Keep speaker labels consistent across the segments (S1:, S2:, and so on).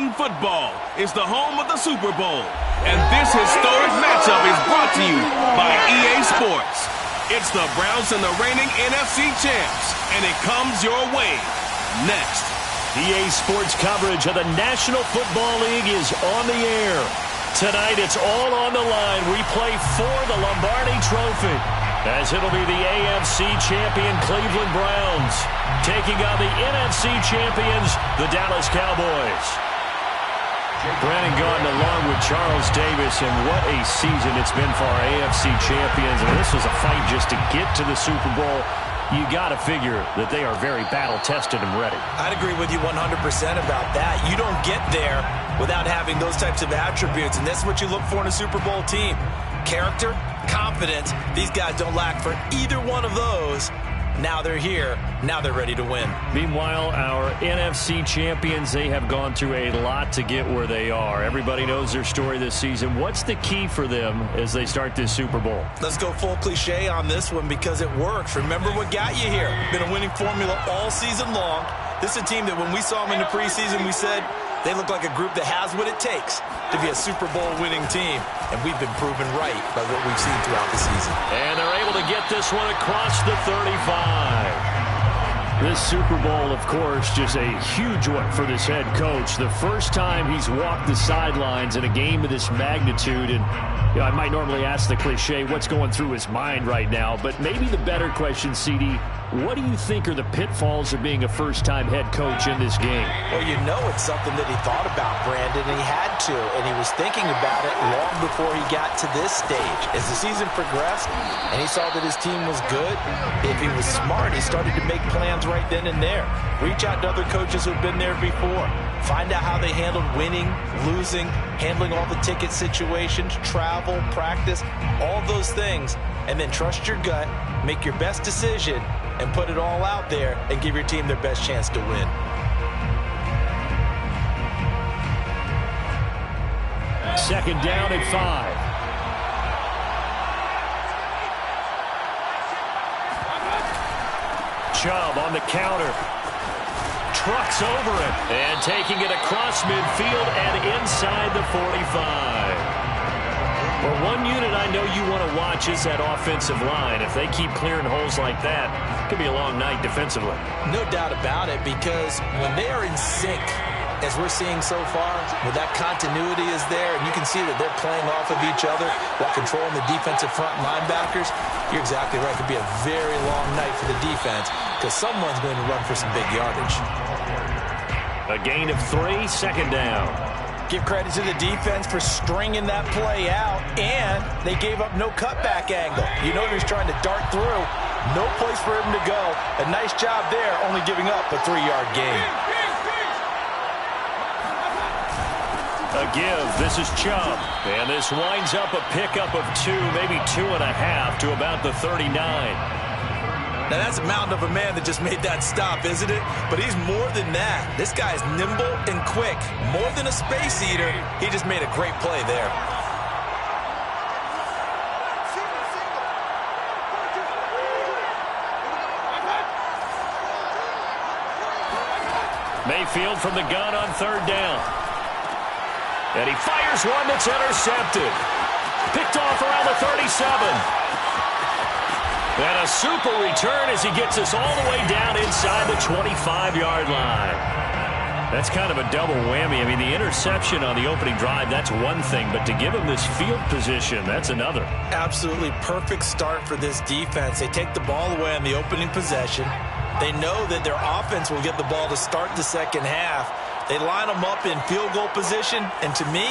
S1: Madden Football is the home of the Super Bowl. And this historic matchup is brought to you by EA Sports. It's the Browns and the reigning NFC champs, and it comes your way next.
S2: EA Sports coverage of the National Football League is on the air. Tonight, it's all on the line. We play for the Lombardi Trophy, as it'll be the AFC champion Cleveland Browns taking on the NFC champions, the Dallas Cowboys. Brandon Gaudin along with Charles Davis, and what a season it's been for our AFC champions. And this was a fight just to get to the Super Bowl. You got to figure that they are very battle-tested and ready.
S3: I'd agree with you 100% about that. You don't get there without having those types of attributes, and that's what you look for in a Super Bowl team. Character, confidence. These guys don't lack for either one of those. Now they're here. Now they're ready to win.
S2: Meanwhile, our NFC champions, they have gone through a lot to get where they are. Everybody knows their story this season. What's the key for them as they start this Super Bowl?
S3: Let's go full cliche on this one because it works. Remember what got you here. Been a winning formula all season long. This is a team that when we saw them in the preseason, we said they look like a group that has what it takes to be a Super Bowl winning team. And we've been proven right by what we've seen throughout the season.
S2: And they're able to get this one across the 35. This Super Bowl, of course, just a huge one for this head coach. The first time he's walked the sidelines in a game of this magnitude. And you know, I might normally ask the cliche, what's going through his mind right now? But maybe the better question, CD, what do you think are the pitfalls of being a first-time head coach in this game?
S3: Well, you know it's something that he thought about, Brandon, and he had to, and he was thinking about it long before he got to this stage. As the season progressed and he saw that his team was good, if he was smart, he started to make plans right then and there. Reach out to other coaches who've been there before. Find out how they handled winning, losing, handling all the ticket situations, travel, practice, all those things, and then trust your gut, make your best decision, and put it all out there and give your team their best chance to win.
S2: Second down and 5. Chubb on the counter. Trucks over it. And taking it across midfield and inside the 45. Well, one unit I know you want to watch is that offensive line. If they keep clearing holes like that, it could be a long night defensively.
S3: No doubt about it, because when they are in sync, as we're seeing so far, when that continuity is there, and you can see that they're playing off of each other while controlling the defensive front linebackers, you're exactly right. It could be a very long night for the defense because someone's going to run for some big yardage.
S2: A gain of 3, second down.
S3: Give credit to the defense for stringing that play out, and they gave up no cutback angle. You know he was trying to dart through. No place for him to go. A nice job there, only giving up a 3-yard gain.
S2: A give. This is Chubb. And this winds up a pickup of 2, maybe 2.5 to about the 39.
S3: Now, that's a mountain of a man that just made that stop, isn't it? But he's more than that. This guy's nimble and quick. More than a space eater, he just made a great play there.
S2: Mayfield from the gun on third down. And he fires one that's intercepted. Picked off around the 37. And a super return as he gets us all the way down inside the 25-yard line. That's kind of a double whammy. I mean, the interception on the opening drive, that's one thing. But to give him this field position, that's another.
S3: Absolutely perfect start for this defense. They take the ball away on the opening possession. They know that their offense will get the ball to start the second half. They line them up in field goal position. And to me,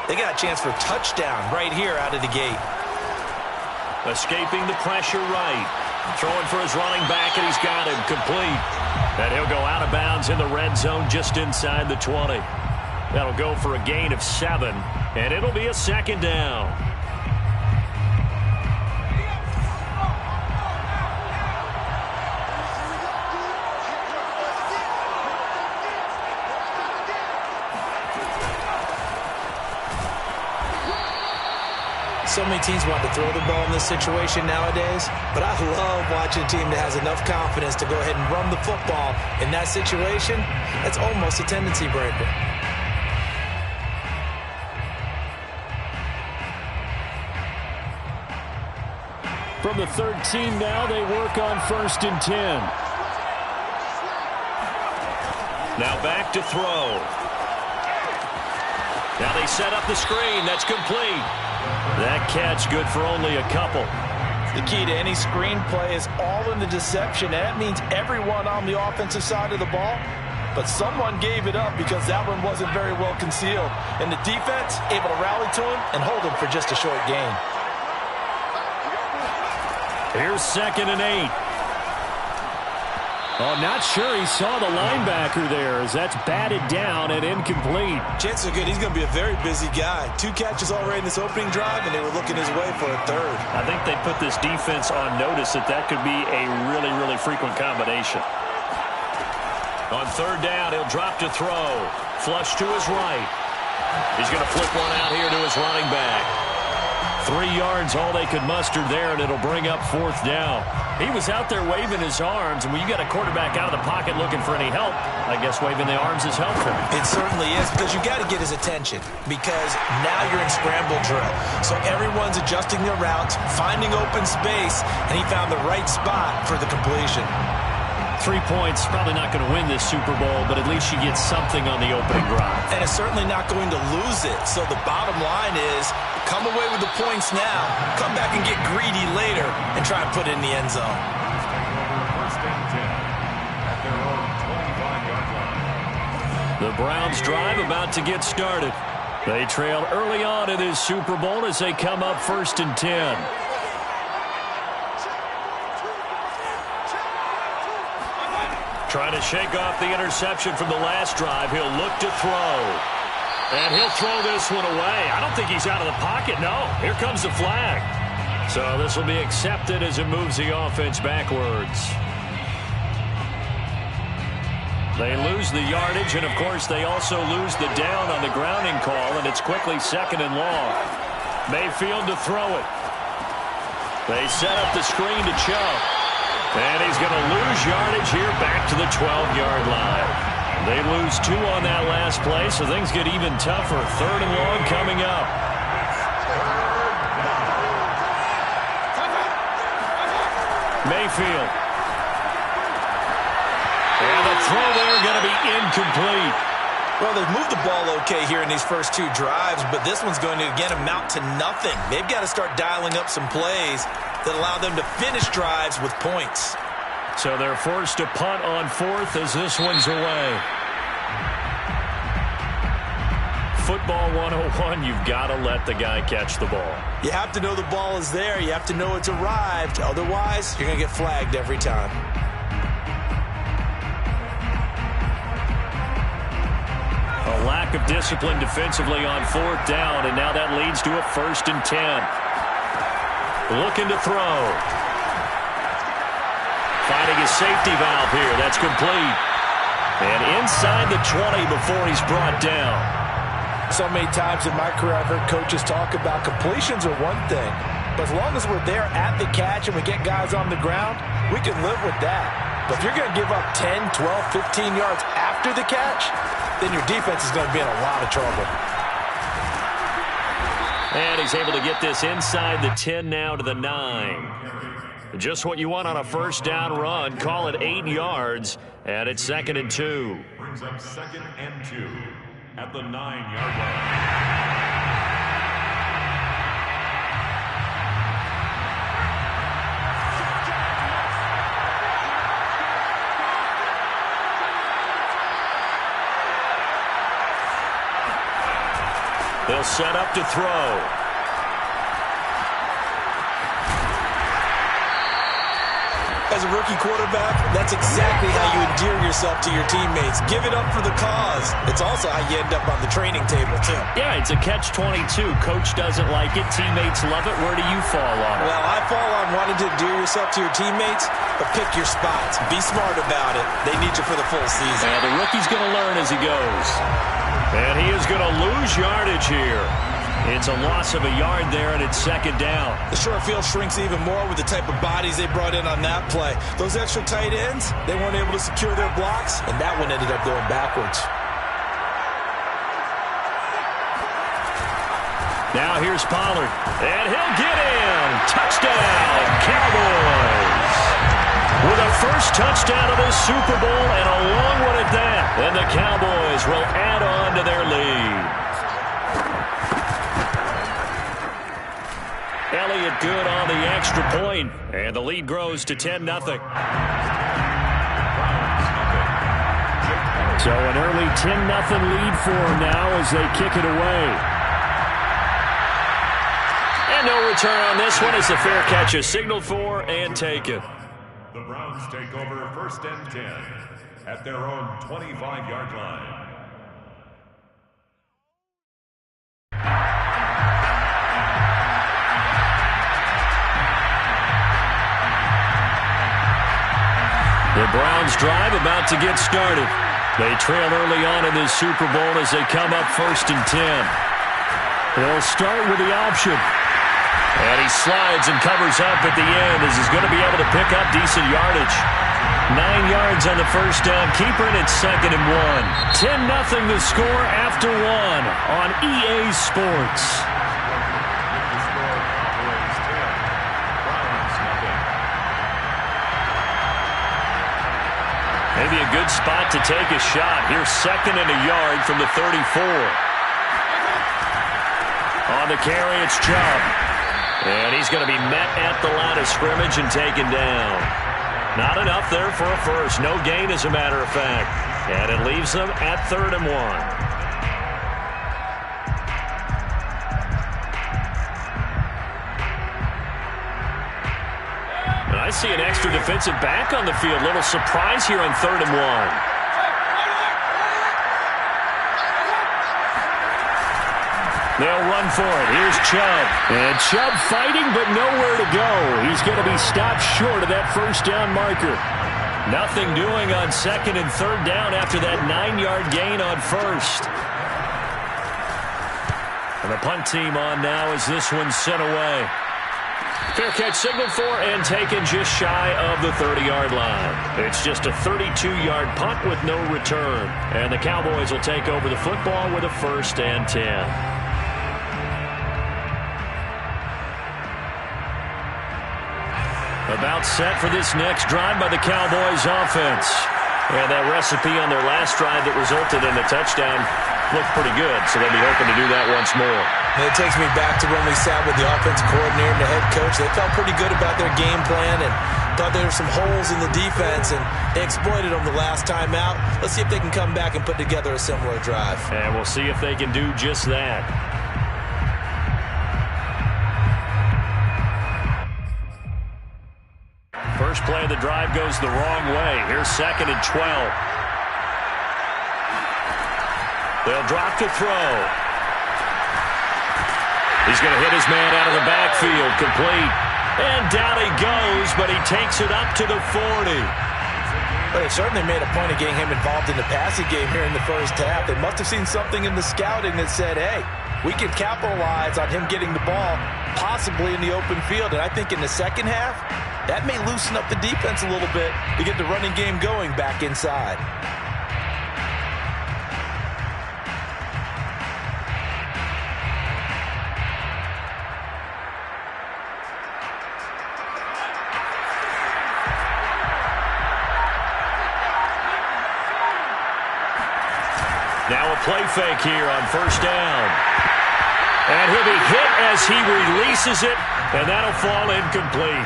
S3: they got a chance for a touchdown right here out of the gate.
S2: Escaping the pressure right. Throwing for his running back, and he's got him complete. And he'll go out of bounds in the red zone just inside the 20. That'll go for a gain of 7, and it'll be a second down.
S3: So many teams want to throw the ball in this situation nowadays, but I love watching a team that has enough confidence to go ahead and run the football in that situation. That's almost a tendency breaker.
S2: From the 13 now, they work on 1st and 10. Now back to throw. Now they set up the screen. That's complete. That catch good for only a couple.
S3: The key to any screen play is all in the deception. And that means everyone on the offensive side of the ball. But someone gave it up because that one wasn't very well concealed. And the defense able to rally to him and hold him for just a short gain.
S2: Here's 2nd and 8. Oh, not sure he saw the linebacker there as that's batted down and incomplete.
S3: Chances are good he's going to be a very busy guy. 2 catches already in this opening drive, and they were looking his way for a 3rd.
S2: I think they put this defense on notice that could be a really, really frequent combination. On 3rd down, he'll drop to throw. Flush to his right. He's going to flip one out here to his running back. 3 yards, all they could muster there, and it'll bring up 4th down. He was out there waving his arms, and when you got a quarterback out of the pocket looking for any help, I guess waving the arms is helpful.
S3: It certainly is, because you got to get his attention, because now you're in scramble drill. So everyone's adjusting their routes, finding open space, and he found the right spot for the completion.
S2: 3 points, probably not going to win this Super Bowl, but at least you get something on the opening drive.
S3: And it's certainly not going to lose it. So the bottom line is, come away with the points now, come back and get greedy later, and try and put it in the end zone.
S2: The Browns drive about to get started. They trail early on in this Super Bowl as they come up 1st and 10. Trying to shake off the interception from the last drive. He'll look to throw. And he'll throw this one away. I don't think he's out of the pocket. No, here comes the flag. So this will be accepted as it moves the offense backwards. They lose the yardage, and of course they also lose the down on the grounding call, and it's quickly 2nd and long. Mayfield to throw it. They set up the screen to Chubb. And he's going to lose yardage here back to the 12-yard line. They lose 2 on that last play, so things get even tougher. 3rd and long coming up. Mayfield. And the throw there going to be incomplete.
S3: Well, they've moved the ball okay here in these first 2 drives, but this one's going to, again, amount to nothing. They've got to start dialing up some plays that allow them to finish drives with points.
S2: So they're forced to punt on 4th as this one's away. Football 101, you've got to let the guy catch the ball.
S3: You have to know the ball is there. You have to know it's arrived. Otherwise, you're going to get flagged every time.
S2: A lack of discipline defensively on 4th down, and now that leads to a 1st and 10. Looking to throw. Finding his safety valve here. That's complete. And inside the 20 before he's brought down.
S3: So many times in my career I've heard coaches talk about completions are one thing. But as long as we're there at the catch and we get guys on the ground, we can live with that. But if you're going to give up 10, 12, 15 yards after the catch, then your defense is going to be in a lot of trouble.
S2: And he's able to get this inside the 10 now to the 9. Just what you want on a 1st down run. Call it 8 yards, and it's 2nd and 2.
S4: Brings up 2nd and 2 at the 9-yard line.
S2: They'll set up to throw.
S3: As a rookie quarterback, that's exactly how you endear yourself to your teammates. Give it up for the cause. It's also how you end up on the training table, too.
S2: Yeah, it's a catch-22. Coach doesn't like it. Teammates love it. Where do you fall on it?
S3: Well, I fall on wanting to endear yourself to your teammates, but pick your spots. Be smart about it. They need you for the full season.
S2: And the rookie's going to learn as he goes. And he is going to lose yardage here. It's a loss of a yard there, and it's 2nd down.
S3: The short field shrinks even more with the type of bodies they brought in on that play. Those extra tight ends, they weren't able to secure their blocks, and that one ended up going backwards.
S2: Now here's Pollard, and he'll get in. Touchdown, Cowboys. With a first touchdown of this Super Bowl and a long one at that. And the Cowboys will add on to their lead. Elliott good on the extra point, and the lead grows to 10-0. So an early 10-0 lead for them now as they kick it away. And no return on this one as the fair catch is signaled for and taken.
S4: The Browns take over 1st and 10 at their own 25-yard line.
S2: The Browns drive about to get started. They trail early on in this Super Bowl as they come up 1st and 10. They'll start with the option. And he slides and covers up at the end as he's going to be able to pick up decent yardage. 9 yards on the first down. Keeper, and it's 2nd and 1. 10-0 the score after 1 on EA Sports. Maybe a good spot to take a shot. Here's 2nd and a yard from the 34. On the carry, it's Chubb. And he's going to be met at the line of scrimmage and taken down. Not enough there for a first. No gain, as a matter of fact. And it leaves them at 3rd and 1. And I see an extra defensive back on the field. Little surprise here on 3rd and 1. They'll run for it. Here's Chubb. And Chubb fighting, but nowhere to go. He's going to be stopped short of that first down marker. Nothing doing on 2nd and 3rd down after that 9-yard gain on 1st. And the punt team on now as this one's sent away. Fair catch signaled for and taken just shy of the 30-yard line. It's just a 32-yard punt with no return. And the Cowboys will take over the football with a 1st and 10. About set for this next drive by the Cowboys offense. And that recipe on their last drive that resulted in a touchdown looked pretty good, so they'll be hoping to do that once more.
S3: And it takes me back to when we sat with the offensive coordinator and the head coach. They felt pretty good about their game plan and thought there were some holes in the defense, and they exploited them the last time out. Let's see if they can come back and put together a similar drive.
S2: And we'll see if they can do just that. First play of the drive goes the wrong way. Here's 2nd and 12. They'll drop to throw. He's going to hit his man out of the backfield, complete. And down he goes, but he takes it up to the 40.
S3: But it certainly made a point of getting him involved in the passing game here in the first half. They must have seen something in the scouting that said, hey, we can capitalize on him getting the ball possibly in the open field. And I think in the second half, that may loosen up the defense a little bit to get the running game going back inside.
S2: Now a play fake here on 1st down. And he'll be hit as he releases it, and that'll fall incomplete.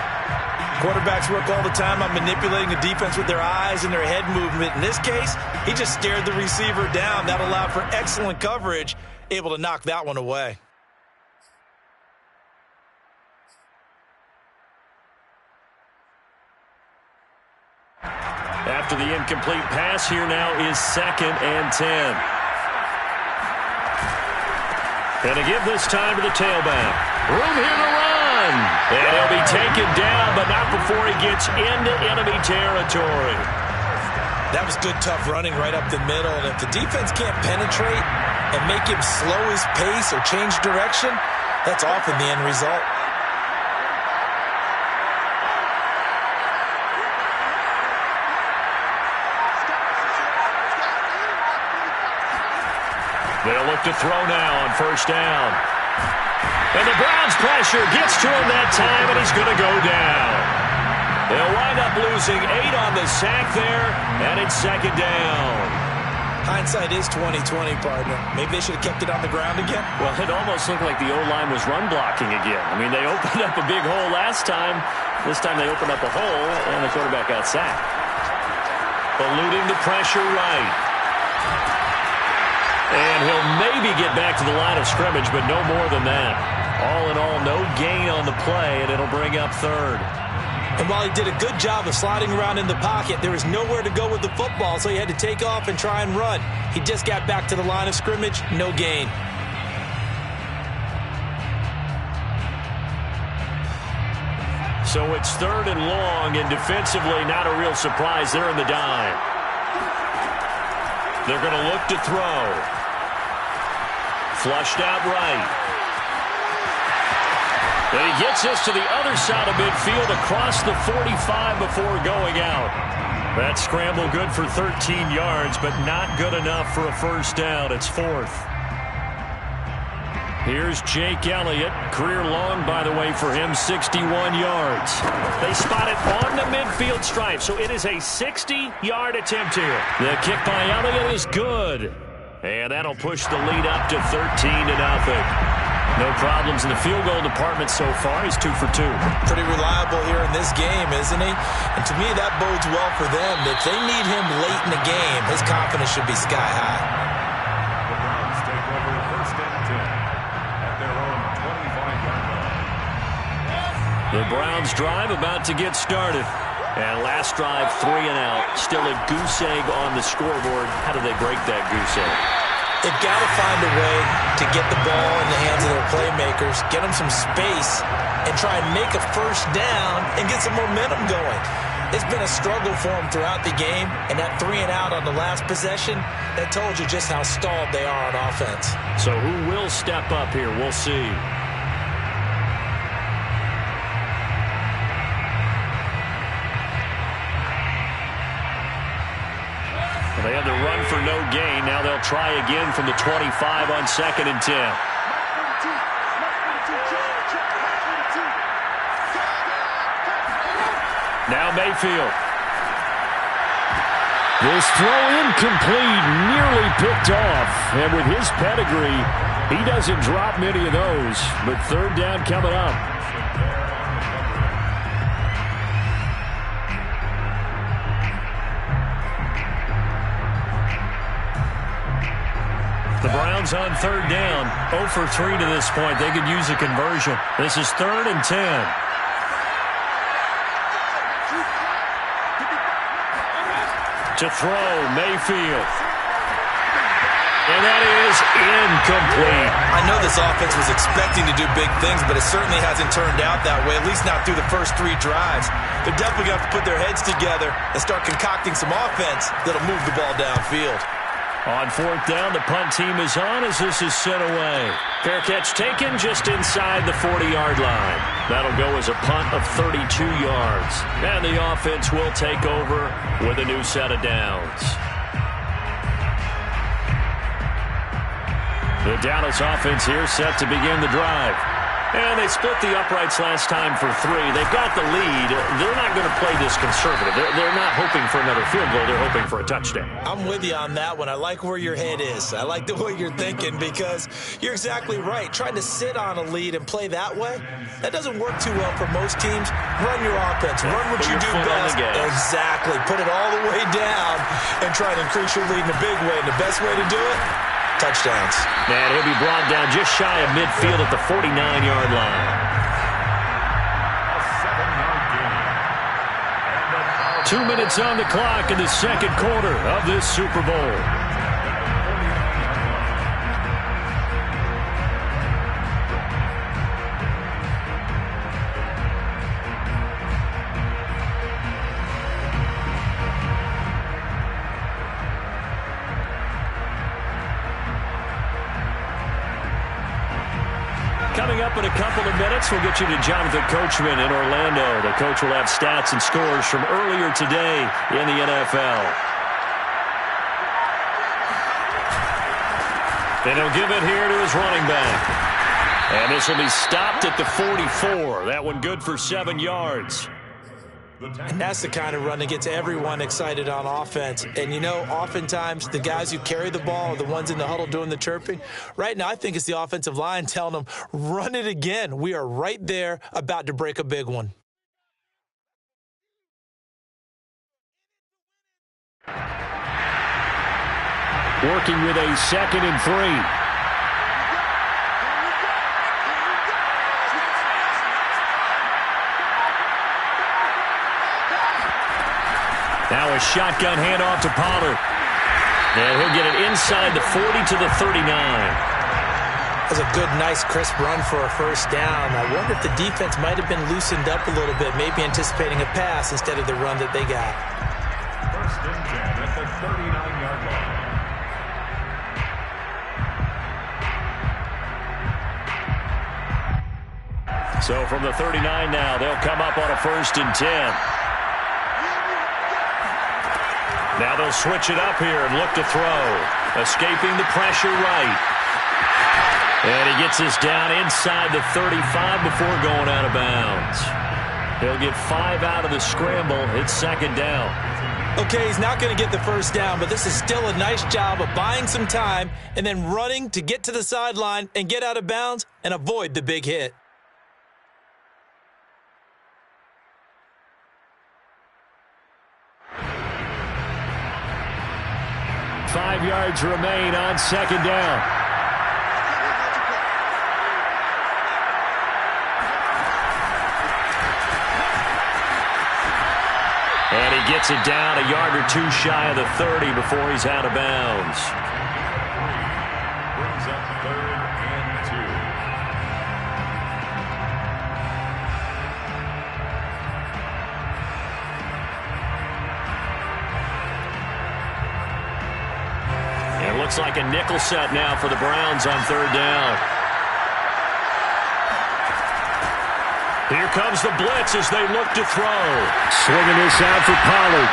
S3: Quarterbacks work all the time on manipulating the defense with their eyes and their head movement. In this case, he just stared the receiver down. That allowed for excellent coverage, able to knock that one away.
S2: After the incomplete pass, here now is 2nd and 10. And to give this time to the tailback. Room here to run. And he'll be taken down, but not before he gets into enemy territory.
S3: That was good, tough running right up the middle. And if the defense can't penetrate and make him slow his pace or change direction, that's often the end result.
S2: They'll look to throw now on 1st down. And the Browns' pressure gets to him that time, and he's going to go down. They'll wind up losing 8 on the sack there, and it's second down.
S3: Hindsight is 20/20, partner. Maybe they should have kept it on the ground again.
S2: Well, it almost looked like the O-line was run blocking again. I mean, they opened up a big hole last time. This time they opened up a hole, and the quarterback got sacked. Eluding the pressure right. And he'll maybe get back to the line of scrimmage, but no more than that. All in all, no gain on the play, and it'll bring up third.
S3: And while he did a good job of sliding around in the pocket, there was nowhere to go with the football, so he had to take off and try and run. He just got back to the line of scrimmage, no gain.
S2: So it's third and long, and defensively not a real surprise there in the dime. They're going to look to throw. Flushed out right. And he gets this to the other side of midfield across the 45 before going out. That scramble good for 13 yards, but not good enough for a first down. It's fourth. Here's Jake Elliott. Career long, by the way, for him, 61 yards. They spot it on the midfield stripe, so it is a 60-yard attempt here. The kick by Elliott is good. And that'll push the lead up to 13-0. No problems in the field goal department so far. He's 2 for 2.
S3: Pretty reliable here in this game, isn't he? And to me, that bodes well for them. If they need him late in the game, his confidence should be sky high.
S4: The Browns take over first and 10 at their own 25-yard line.
S2: The Browns drive about to get started. And last drive, 3 and out. Still a goose egg on the scoreboard. How do they break that goose egg?
S3: They've got to find a way to get the ball in the hands of their playmakers, get them some space, and try and make a first down and get some momentum going. It's been a struggle for them throughout the game, and that 3 and out on the last possession, that told you just how stalled they are on offense.
S2: So who will step up here? We'll see. They had the run for no gain. Now they'll try again from the 25 on 2nd and 10. Now Mayfield. This throw incomplete, nearly picked off. And with his pedigree, he doesn't drop many of those. But third down coming up. The Browns on third down, 0 for 3 to this point. They could use a conversion. This is 3rd and 10. To throw, Mayfield. And that is incomplete.
S3: I know this offense was expecting to do big things, but it certainly hasn't turned out that way, at least not through the first 3 drives. They're definitely going to have to put their heads together and start concocting some offense that'll move the ball downfield.
S2: On 4th down, the punt team is on as this is sent away. Fair catch taken just inside the 40-yard line. That'll go as a punt of 32 yards. And the offense will take over with a new set of downs. The Dallas offense here set to begin the drive. And they split the uprights last time for 3. They've got the lead. They're not going to play this conservative. They're not hoping for another field goal. They're hoping for a touchdown.
S3: I'm with you on that one. I like where your head is. I like the way you're thinking because you're exactly right. Trying to sit on a lead and play that way, that doesn't work too well for most teams. Run your offense. Run what you do best. Exactly. Put it all the way down and try to increase your lead in a big way. And the best way to do it, touchdowns.
S2: And he'll be brought down just shy of midfield at the 49-yard line.
S4: A 7-yard gain.
S2: 2 minutes on the clock in the second quarter of this Super Bowl. Coming up in a couple of minutes, we'll get you to Jonathan Coachman in Orlando. The coach will have stats and scores from earlier today in the NFL. And he'll give it here to his running back. And this will be stopped at the 44. That one good for 7 yards.
S3: And that's the kind of run that gets everyone excited on offense. And, you know, oftentimes the guys who carry the ball are the ones in the huddle doing the chirping. Right now, I think it's the offensive line telling them, run it again. We are right there about to break a big one.
S2: Working with a 2nd and 3. Now a shotgun handoff to Pollard. And he'll get it inside the 40 to the 39.
S3: That's a good, nice, crisp run for a first down. I wonder if the defense might have been loosened up a little bit, maybe anticipating a pass instead of the run that they got.
S4: First and 10 at the 39-yard line.
S2: So from the 39 now, they'll come up on a 1st and 10. Now they'll switch it up here and look to throw. Escaping the pressure right. And he gets this down inside the 35 before going out of bounds. He'll get 5 out of the scramble. It's 2nd down.
S3: Okay, he's not going to get the first down, but this is still a nice job of buying some time and then running to get to the sideline and get out of bounds and avoid the big hit.
S2: Five yards remain on 2nd down. And he gets it down a yard or 2 shy of the 30 before he's out of bounds.
S4: Brings up 3rd and 2.
S2: Looks like a nickel set now for the Browns on 3rd down. Here comes the blitz as they look to throw. Swinging this out for Pollard.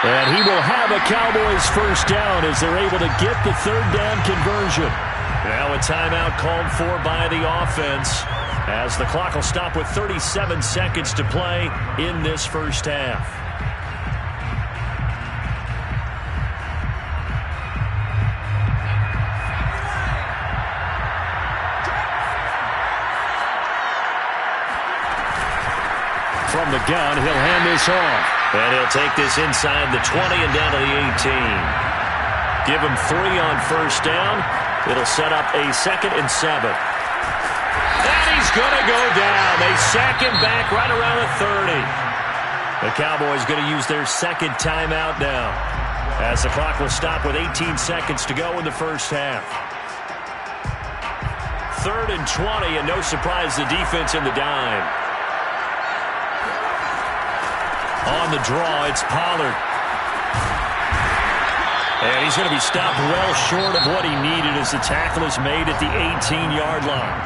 S2: And he will have a Cowboys first down as they're able to get the 3rd down conversion. Now a timeout called for by the offense as the clock will stop with 37 seconds to play in this first half. From the gun, he'll hand this off. And he'll take this inside the 20 and down to the 18. Give him 3 on first down. It'll set up a 2nd and 7. And he's going to go down. They sack him back right around the 30. The Cowboys going to use their 2nd timeout now as the clock will stop with 18 seconds to go in the first half. 3rd and 20, and no surprise, the defense in the dime. On the draw, it's Pollard. And he's going to be stopped well short of what he needed as the tackle is made at the 18-yard line.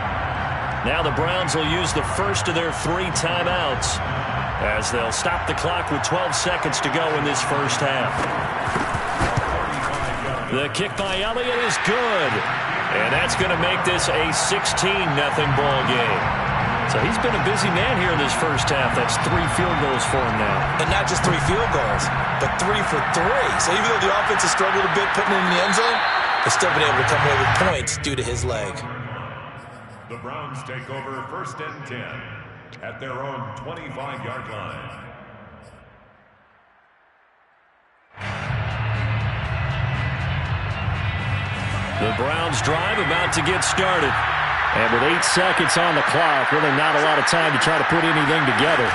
S2: Now the Browns will use the first of their 3 timeouts as they'll stop the clock with 12 seconds to go in this first half. The kick by Elliott is good. And that's going to make this a 16-0 ball game. So he's been a busy man here in this first half. That's 3 field goals for him now.
S3: And not just 3 field goals, but 3 for 3. So even though the offense has struggled a bit putting it in the end zone, they've still been able to come away with points due to his leg.
S4: The Browns take over 1st and 10 at their own 25-yard line.
S2: The Browns drive about to get started. And with 8 seconds on the clock, really not a lot of time to try to put anything together.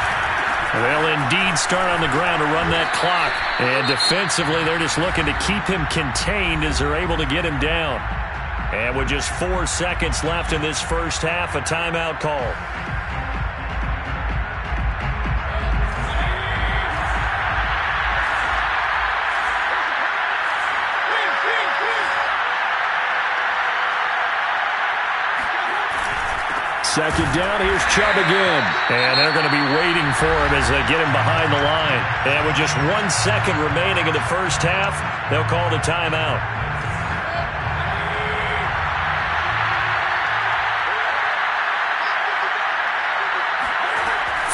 S2: They'll indeed start on the ground to run that clock. And defensively, they're just looking to keep him contained as they're able to get him down. And with just 4 seconds left in this first half, a timeout call. Second down, here's Chubb again. And they're going to be waiting for him as they get him behind the line. And with just 1 second remaining in the first half, they'll call the timeout.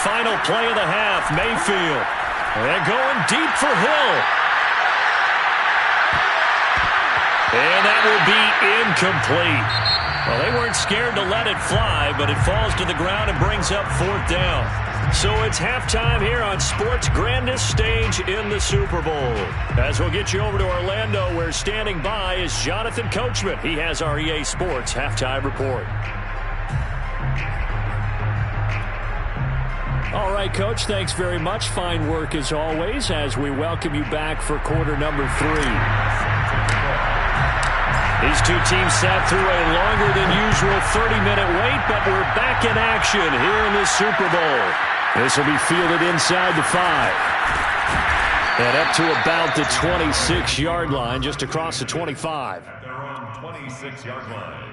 S2: final play of the half. Mayfield. And going deep for Hill. And that will be incomplete. Well, they weren't scared to let it fly, but it falls to the ground and brings up 4th down. So it's halftime here on sports' grandest stage in the Super Bowl. As we'll get you over to Orlando, where standing by is Jonathan Coachman. He has our EA Sports halftime report. All right, Coach, thanks very much. Fine work as always as we welcome you back for quarter number 3. These two teams sat through a longer than usual 30-minute wait, but we're back in action here in the Super Bowl. This will be fielded inside the 5. And up to about the 26-yard line, just across the 25.
S4: At their own 26-yard line.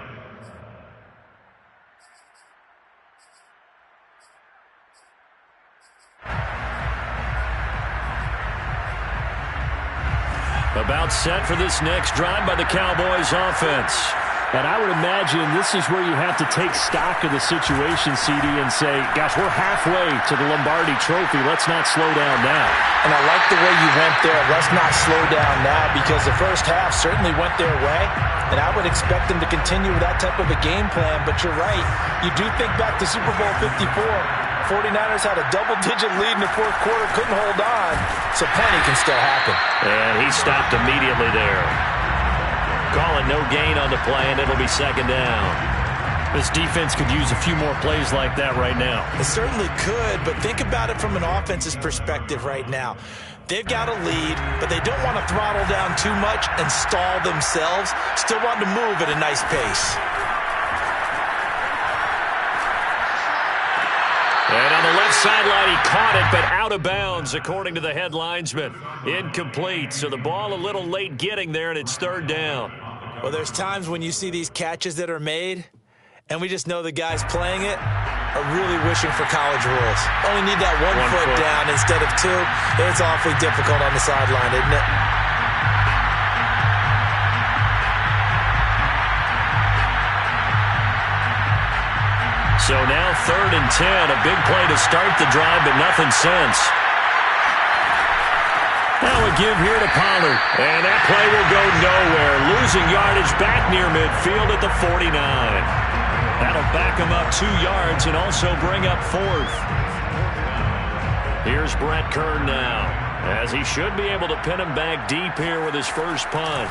S2: About set for this next drive by the Cowboys offense. And I would imagine this is where you have to take stock of the situation, CD, and say, gosh, we're halfway to the Lombardi Trophy. Let's not slow down now.
S3: And I like the way you went there. Let's not slow down now, because the first half certainly went their way. And I would expect them to continue with that type of a game plan. But you're right. You do think back to Super Bowl 54. 49ers had a double-digit lead in the 4th quarter, couldn't hold on, so plenty can still happen.
S2: And he stopped immediately there. Call it no gain on the play, and it'll be 2nd down. This defense could use a few more plays like that right now.
S3: It certainly could, but think about it from an offense's perspective right now. They've got a lead, but they don't want to throttle down too much and stall themselves. Still want to move at a nice pace.
S2: And on the left sideline, he caught it, but out of bounds, according to the head linesman. Incomplete, so the ball a little late getting there, and it's 3rd down.
S3: Well, there's times when you see these catches that are made, and we just know the guys playing it are really wishing for college rules. Only need that one foot down instead of 2. It's awfully difficult on the sideline, isn't it?
S2: So now 3rd and 10, a big play to start the drive, but nothing since. Now a give here to Pollard, and that play will go nowhere. Losing yardage back near midfield at the 49. That'll back him up 2 yards and also bring up 4th. Here's Brett Kern now, as he should be able to pin him back deep here with his first punt.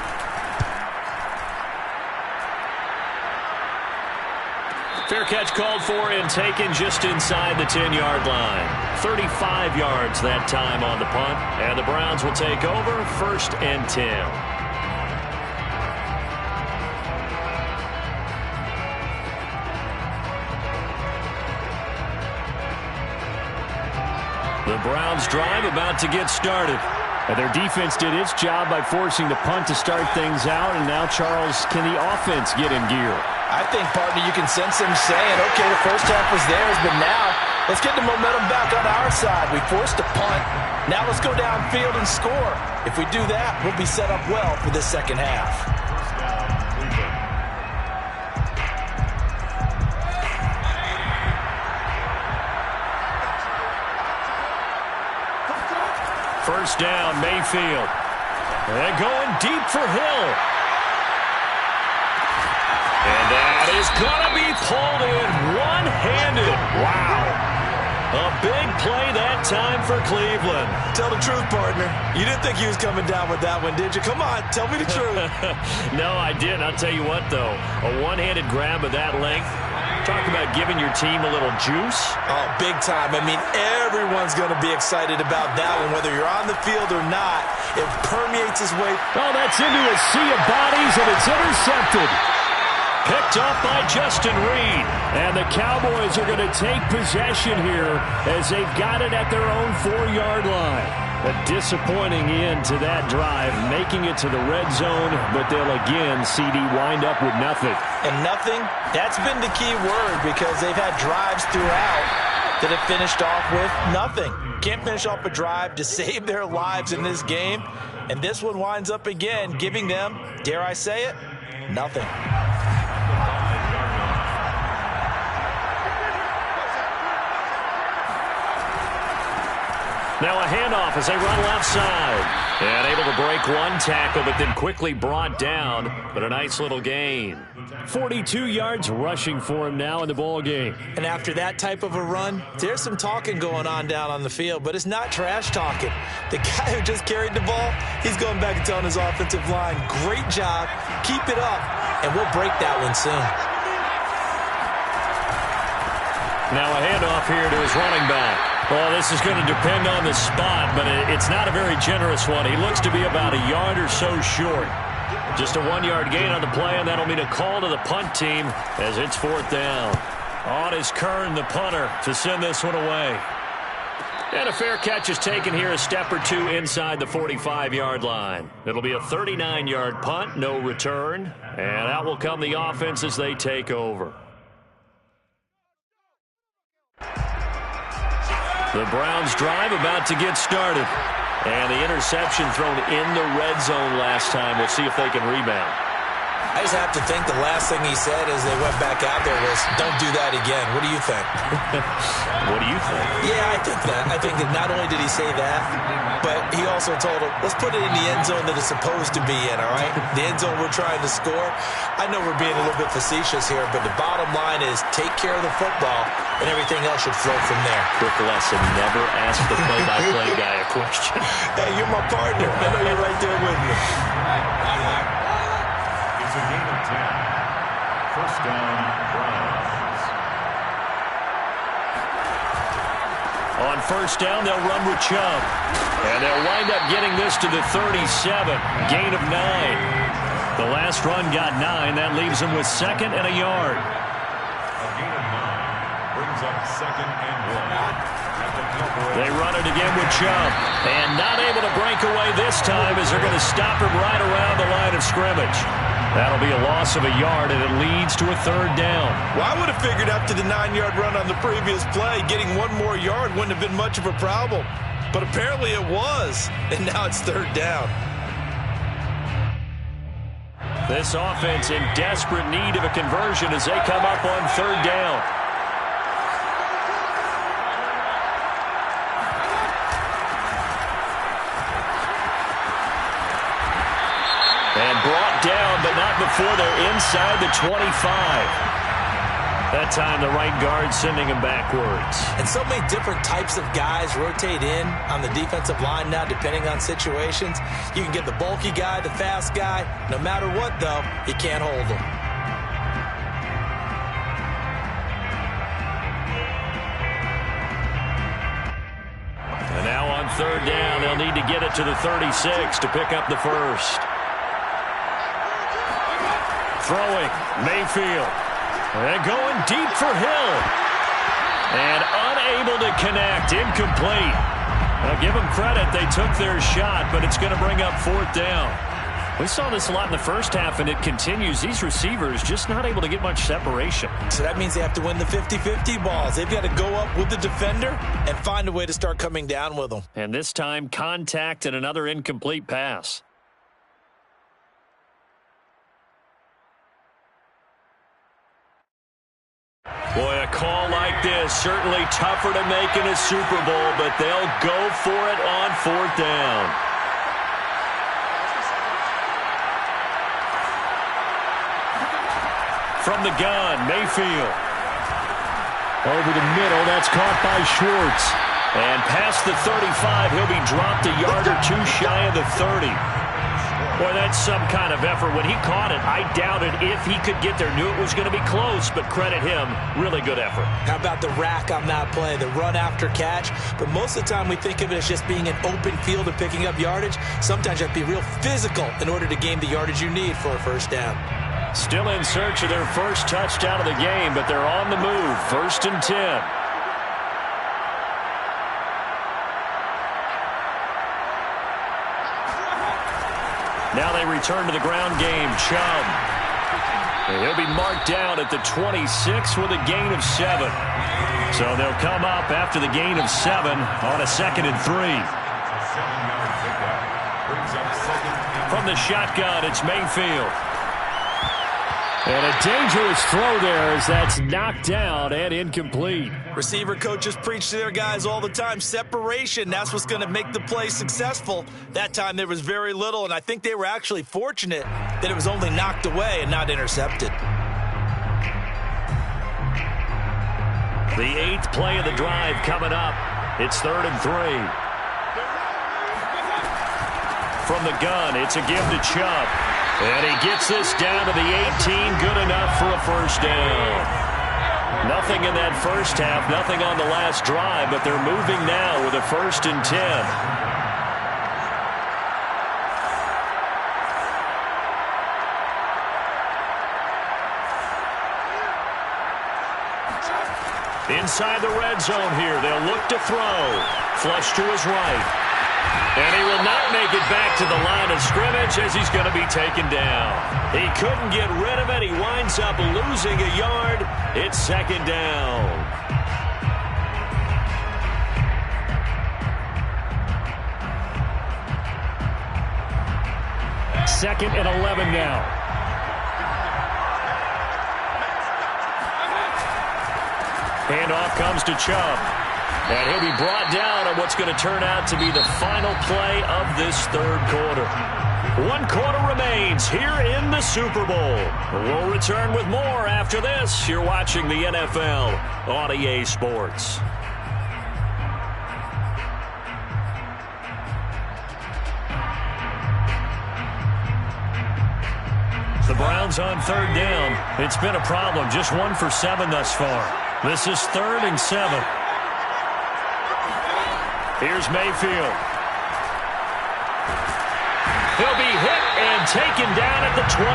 S2: Fair catch called for and taken just inside the 10-yard line. 35 yards that time on the punt. And the Browns will take over 1st and 10. The Browns drive about to get started. And their defense did its job by forcing the punt to start things out. And now, Charles, can the offense get in gear?
S3: I think, partner, you can sense them saying, okay, the first half was theirs, but now let's get the momentum back on our side. We forced a punt. Now let's go downfield and score. If we do that, we'll be set up well for this second half.
S2: First down, Mayfield. And going deep for Hill. And that is going to be pulled in one-handed. Wow. A big play that time for Cleveland.
S3: Tell the truth, partner. You didn't think he was coming down with that one, did you? Come on, tell me the truth.
S2: No, I didn't. I'll tell you what, though. A one-handed grab of that length. Talk about giving your team a little juice.
S3: Oh, big time. I mean, everyone's going to be excited about that one, whether you're on the field or not. It permeates his way.
S2: Oh, that's into a sea of bodies, and it's intercepted. Picked up by Justin Reed. And the Cowboys are going to take possession here as they've got it at their own 4-yard line. A disappointing end to that drive, making it to the red zone, but they'll again, CD, wind up with nothing.
S3: And nothing, that's been the key word, because they've had drives throughout that have finished off with nothing. Can't finish off a drive to save their lives in this game. And this one winds up again, giving them, dare I say it, nothing.
S2: Now a handoff as they run left side. And able to break one tackle, but then quickly brought down. But a nice little gain. 42 yards rushing for him now in the ball game.
S3: And after that type of a run, there's some talking going on down on the field, but it's not trash talking. The guy who just carried the ball, he's going back and telling his offensive line, great job, keep it up, and we'll break that one soon.
S2: Now a handoff here to his running back. Well, this is going to depend on the spot, but it's not a very generous one. He looks to be about a yard or so short. Just a 1-yard gain on the play, and that'll mean a call to the punt team as it's 4th down. On is Kern, the punter, to send this one away. And a fair catch is taken here, a step or two inside the 45-yard line. It'll be a 39-yard punt, no return, and out will come the offense as they take over. The Browns drive about to get started. And the interception thrown in the red zone last time. We'll see if they can rebound.
S3: I just have to think the last thing he said as they went back out there was, don't do that again. What do you think?
S2: What do you think?
S3: Yeah, I think that. I think that not only did he say that, but he also told him, let's put it in the end zone that it's supposed to be in, all right? The end zone we're trying to score. I know we're being a little bit facetious here, but the bottom line is take care of the football, and everything else should flow from there.
S2: Quick lesson, never ask the play-by-play guy a question.
S3: Hey, you're my partner. I know you're right there with me.
S4: It's a gain of 10. First down, Browns.
S2: On first down, they'll run with Chubb. And they'll wind up getting this to the 37. Gain of 9. The last run got 9. That leaves them with 2nd and a yard.
S4: A gain of 9 brings up 2nd and 1.
S2: They run it again with Chubb. And not able to break away this time as they're going to stop him right around the line of scrimmage. That'll be a loss of a yard, and it leads to a 3rd down.
S3: Well, I would have figured after the 9-yard run on the previous play, getting one more yard wouldn't have been much of a problem. But apparently it was, and now it's 3rd down.
S2: This offense in desperate need of a conversion as they come up on 3rd down. And brought down, but not before they're inside the 25. That time the right guard sending him backwards.
S3: And so many different types of guys rotate in on the defensive line now, depending on situations. You can get the bulky guy, the fast guy. No matter what, though, you can't hold them.
S2: And now on 3rd down, they'll need to get it to the 36 to pick up the first. Throwing, Mayfield. They're going deep for Hill. And unable to connect, incomplete. Now give them credit, they took their shot, but it's going to bring up 4th down. We saw this a lot in the first half, and it continues. These receivers just not able to get much separation.
S3: So that means they have to win the 50-50 balls. They've got to go up with the defender and find a way to start coming down with them.
S2: And this time, contact and another incomplete pass. Boy, a call like this, certainly tougher to make in a Super Bowl, but they'll go for it on 4th down. From the gun, Mayfield. Over the middle, that's caught by Schwartz. And past the 35, he'll be dropped a yard or two shy of the 30. Boy, that's some kind of effort. When he caught it, I doubted if he could get there. Knew it was going to be close, but credit him. Really good effort.
S3: How about the rack on that play, the run after catch? But most of the time we think of it as just being an open field and picking up yardage. Sometimes you have to be real physical in order to gain the yardage you need for a first down.
S2: Still in search of their first touchdown of the game, but they're on the move. 1st and 10. Now they return to the ground game. Chubb. And he'll be marked down at the 26 with a gain of 7. So they'll come up after the gain of 7 on a 2nd and 3. From the shotgun, it's Mayfield. And a dangerous throw there as that's knocked down and incomplete.
S3: Receiver coaches preach to their guys all the time. Separation, that's what's going to make the play successful. That time there was very little, and I think they were actually fortunate that it was only knocked away and not intercepted.
S2: The 8th play of the drive coming up. It's 3rd and 3. From the gun, it's a give to Chubb. And he gets this down to the 18, good enough for a first down. Nothing in that first half, nothing on the last drive, but they're moving now with a 1st and 10. Inside the red zone here, they'll look to throw. Flush to his right. And he will not make it back to the line of scrimmage as he's going to be taken down. He couldn't get rid of it. He winds up losing a yard. It's 2nd down. Second and 11 now. Handoff comes to Chubb. And he'll be brought down on what's going to turn out to be the final play of this 3rd quarter. 1 quarter remains here in the Super Bowl. We'll return with more after this. You're watching the NFL on EA Sports. The Browns on 3rd down. It's been a problem. Just 1 for 7 thus far. This is 3rd and 7. Here's Mayfield. He'll be hit and taken down at the 21.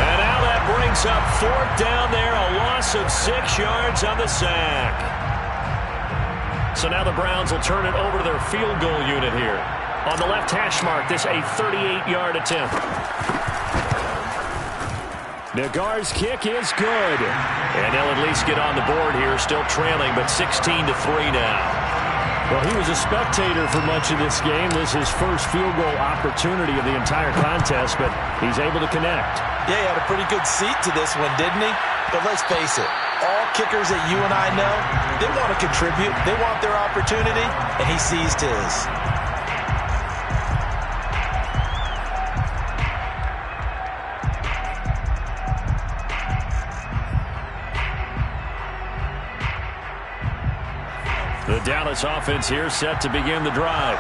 S2: And now that brings up 4th down there, a loss of 6 yards on the sack. So now the Browns will turn it over to their field goal unit here. On the left hash mark, this a 38-yard attempt. Nagar's kick is good. And they'll at least get on the board here, still trailing, but 16-3 now. Well, he was a spectator for much of this game. This is his first field goal opportunity of the entire contest, but he's able to connect.
S3: Yeah, he had a pretty good seat to this one, didn't he? But let's face it, all kickers that you and I know, they want to contribute. They want their opportunity, and he seized his.
S2: The Dallas offense here set to begin the drive.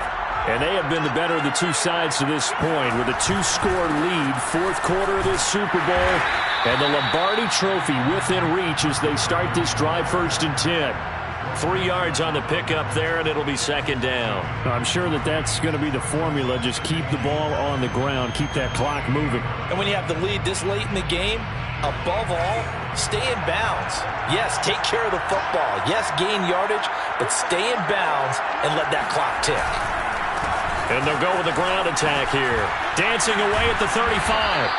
S2: And they have been the better of the two sides to this point with a 2-score lead, 4th quarter of this Super Bowl. And the Lombardi Trophy within reach as they start this drive 1st and 10. 3 yards on the pickup there, and it'll be 2nd down. I'm sure that's going to be the formula. Just keep the ball on the ground, keep that clock moving.
S3: And when you have the lead this late in the game, above all, stay in bounds. Yes, take care of the football. Yes, gain yardage, but stay in bounds and let that clock tick.
S2: And they'll go with the ground attack here. Dancing away at the 35.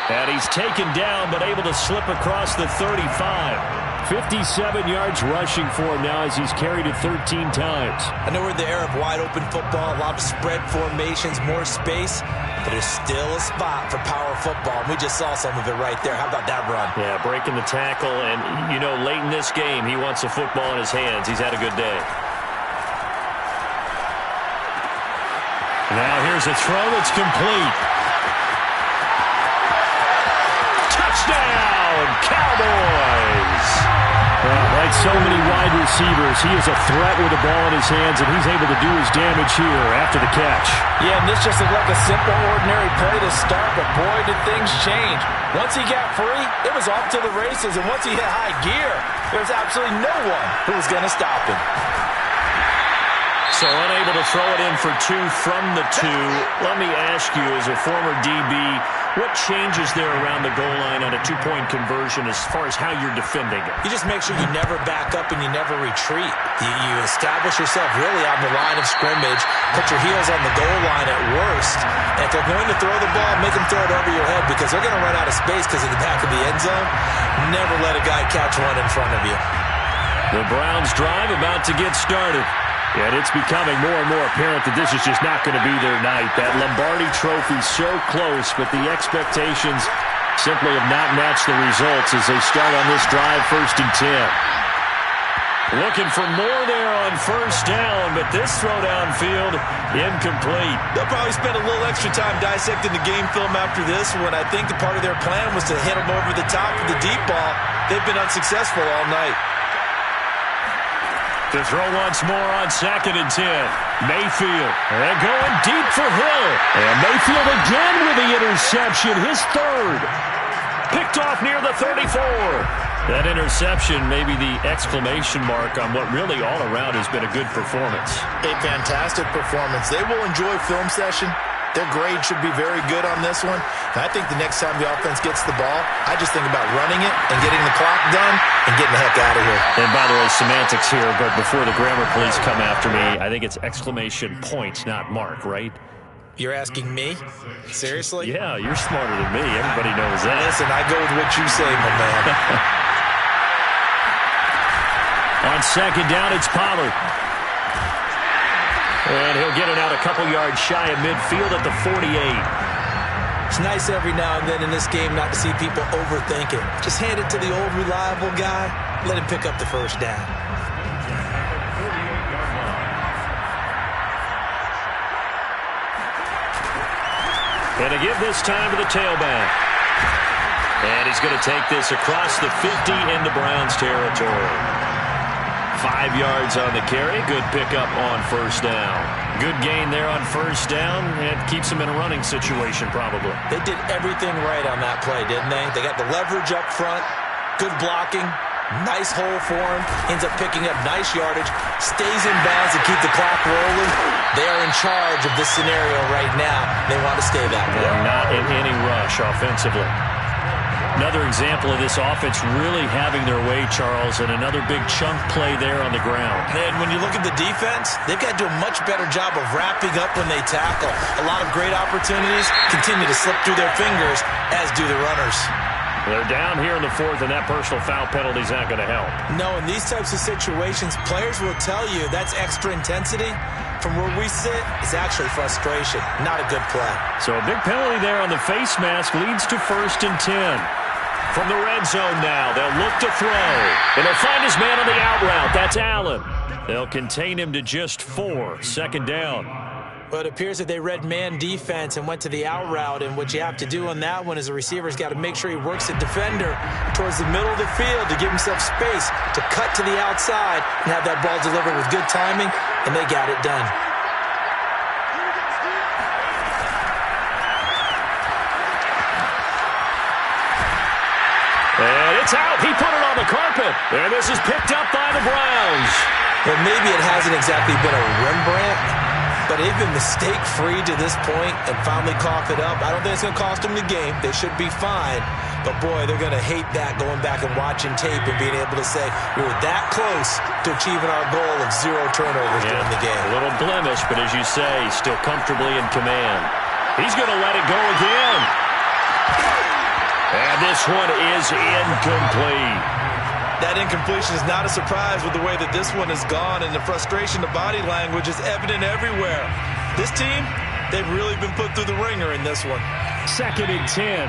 S2: And he's taken down, but able to slip across the 35. 57 yards rushing for him now as he's carried it 13 times.
S3: I know we're in the era of wide-open football, a lot of spread formations, more space, but there's still a spot for power football, and we just saw some of it right there. How about that run?
S2: Yeah, breaking the tackle, and, you know, late in this game, he wants the football in his hands. He's had a good day. Now here's a throw that's complete. Touchdown, Cowboys! Well, like so many wide receivers, he is a threat with the ball in his hands, and he's able to do his damage here after the catch.
S3: Yeah, and this just looked like a simple, ordinary play to start, but boy, did things change. Once he got free, it was off to the races, and once he hit high gear, there was absolutely no one who was going to stop him.
S2: So unable to throw it in for 2 from the 2. Let me ask you, as a former DB, what changes there around the goal line on a 2-point conversion as far as how you're defending it?
S3: You just make sure you never back up and you never retreat. You establish yourself really on the line of scrimmage, put your heels on the goal line at worst, and if they're going to throw the ball, make them throw it over your head because they're going to run out of space because of the back of the end zone. Never let a guy catch one in front of you.
S2: The Browns drive about to get started. And it's becoming more and more apparent that this is just not going to be their night. That Lombardi Trophy so close, but the expectations simply have not matched the results as they start on this drive, 1st and 10. Looking for more there on 1st down, but this throw downfield incomplete.
S3: They'll probably spend a little extra time dissecting the game film after this one. I think the part of their plan was to hit them over the top of the deep ball. They've been unsuccessful all night.
S2: To throw once more on 2nd and 10. Mayfield. And going deep for Hill. And Mayfield again with the interception. His 3rd. Picked off near the 34. That interception may be the exclamation mark on what really all around has been a good performance.
S3: A fantastic performance. They will enjoy film session. Their grade should be very good on this one. And I think the next time the offense gets the ball, I just think about running it and getting the clock done and getting the heck out of here.
S2: And by the way, semantics here, but before the grammar police come after me, I think it's exclamation point, not mark, right?
S3: You're asking me? Seriously?
S2: Yeah, you're smarter than me. Everybody knows that.
S3: Listen, I go with what you say, my man.
S2: On 2nd down, it's Pollard. And he'll get it out a couple yards shy of midfield at the 48.
S3: It's nice every now and then in this game not to see people overthink it. Just hand it to the old reliable guy. Let him pick up the 1st down.
S2: And to give this time to the tailback. And he's going to take this across the 50 into Browns territory. 5 yards on the carry. Good pickup on 1st down. Good gain there on 1st down. It keeps them in a running situation probably.
S3: They did everything right on that play, didn't they? They got the leverage up front. Good blocking. Nice hole for him. Ends up picking up nice yardage. Stays in bounds to keep the clock rolling. They are in charge of this scenario right now. They want to stay that way.
S2: They're not in any rush offensively. Another example of this offense really having their way, Charles, and another big chunk play there on the ground.
S3: And when you look at the defense, they've got to do a much better job of wrapping up when they tackle. A lot of great opportunities continue to slip through their fingers, as do the runners.
S2: They're down here in the 4th, and that personal foul penalty is not going to help.
S3: No, in these types of situations, players will tell you that's extra intensity. From where we sit, it's actually frustration, not a good play.
S2: So a big penalty there on the face mask leads to 1st and 10. From the red zone now, they'll look to throw. And they'll find his man on the out route. That's Allen. They'll contain him to just 4. 2nd down.
S3: Well, it appears that they read man defense and went to the out route. And what you have to do on that one is the receiver's got to make sure he works the defender towards the middle of the field to give himself space to cut to the outside and have that ball delivered with good timing. And they got it done.
S2: And it's out. He put it on the carpet. And this is picked up by the Browns.
S3: Well, maybe it hasn't exactly been a Rembrandt, but they've been mistake-free to this point and finally cough it up. I don't think it's going to cost them the game. They should be fine. But, boy, they're going to hate that going back and watching tape and being able to say we were that close to achieving our goal of 0 turnovers during the game.
S2: A little blemish, but as you say, still comfortably in command. He's going to let it go again. And this one is incomplete.
S3: That incompletion is not a surprise with the way that this one has gone, and the frustration, the body language is evident everywhere. This team, they've really been put through the ringer in this one.
S2: 2nd and 10.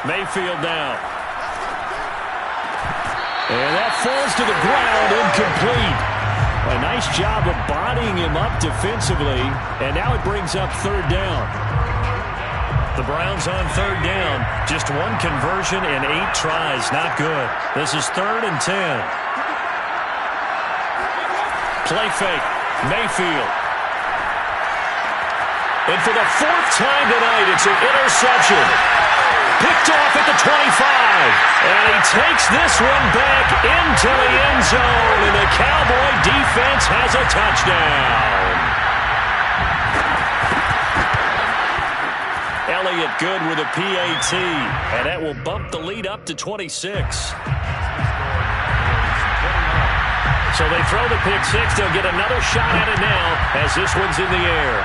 S2: Mayfield now. And that falls to the ground, incomplete. A nice job of bodying him up defensively, and now it brings up 3rd down. The Browns on 3rd down. Just 1 conversion and 8 tries. Not good. This is 3rd and 10. Play fake. Mayfield. And for the 4th time tonight, it's an interception. Picked off at the 25. And he takes this one back into the end zone. And the Cowboy defense has a touchdown. Elliott good with a PAT. And that will bump the lead up to 26. So they throw the pick 6. They'll get another shot at it now as this one's in the air.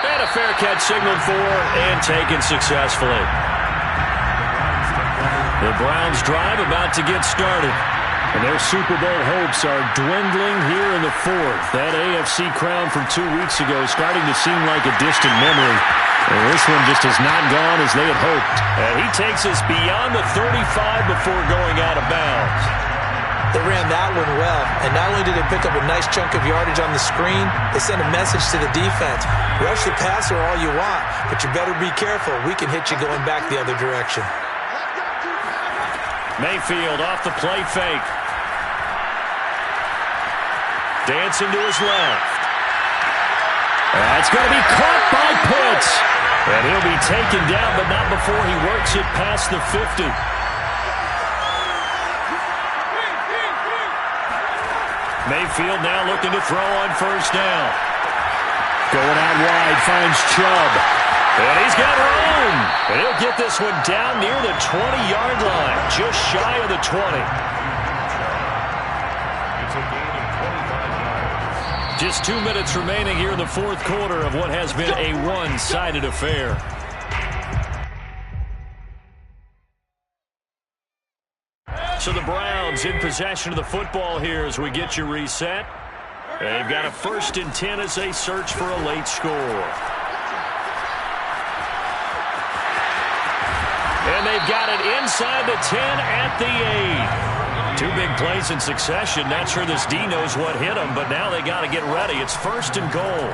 S2: And a fair catch signaled for and taken successfully. The Browns drive about to get started. And their Super Bowl hopes are dwindling here in the fourth. That AFC crown from 2 weeks ago is starting to seem like a distant memory. And this one just has not gone as they had hoped. And he takes us beyond the 35 before going out of bounds.
S3: They ran that one well, and not only did they pick up a nice chunk of yardage on the screen, they sent a message to the defense. Rush the passer all you want, but you better be careful. We can hit you going back the other direction.
S2: Mayfield off the play fake. Dancing to his left. That's going to be caught by Pitts. And he'll be taken down, but not before he works it past the 50. Mayfield now looking to throw on first down. Going out wide, finds Chubb. And he's got room. And he'll get this one down near the 20-yard line, just shy of the 20. Just 2 minutes remaining here in the fourth quarter of what has been a one-sided affair. So the Browns in possession of the football here as we get you reset. They've got a 1st and 10 as they search for a late score. And they've got it inside the 10 at the 8. 2 big plays in succession. Not sure this D knows what hit them, but now they got to get ready. It's 1st and goal.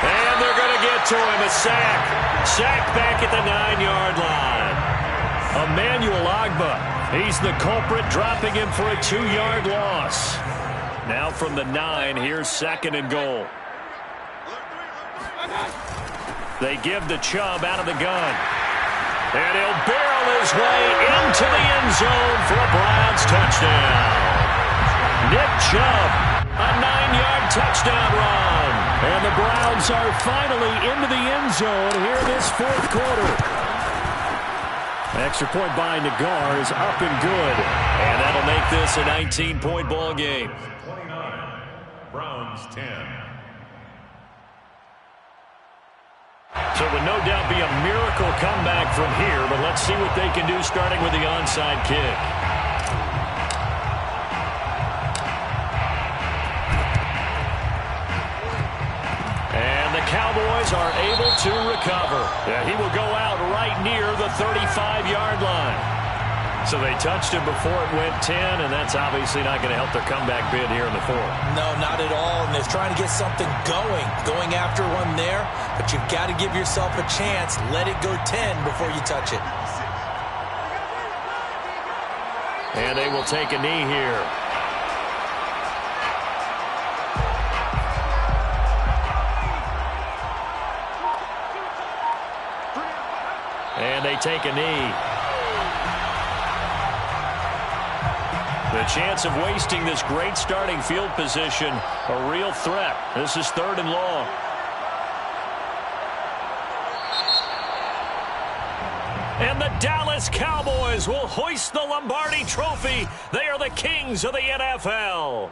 S2: And they're going to get to him. A sack. Sack back at the 9-yard line. Emmanuel Ogbah. He's the culprit, dropping him for a 2-yard loss. Now from the 9, here's 2nd and goal. They give the Chubb out of the gun. And he'll barrel his way into the end zone for a Browns touchdown. Nick Chubb, a 9-yard touchdown run. And the Browns are finally into the end zone here in this fourth quarter. Extra point by Nagar is up and good. And that'll make this a 19-point ball game.
S4: 29, Browns 10.
S2: So it would no doubt be a miracle comeback from here, but let's see what they can do starting with the onside kick. And the Cowboys are able to recover. Yeah, he will go out right near the 35-yard line. So they touched him before it went 10, and that's obviously not going to help their comeback bid here in the fourth.
S3: No, not at all, and they're trying to get something going after one there, but you've got to give yourself a chance. Let it go 10 before you touch it.
S2: And they will take a knee here. And they take a knee. The chance of wasting this great starting field position, a real threat. This is 3rd and long. And the Dallas Cowboys will hoist the Lombardi Trophy. They are the kings of the NFL.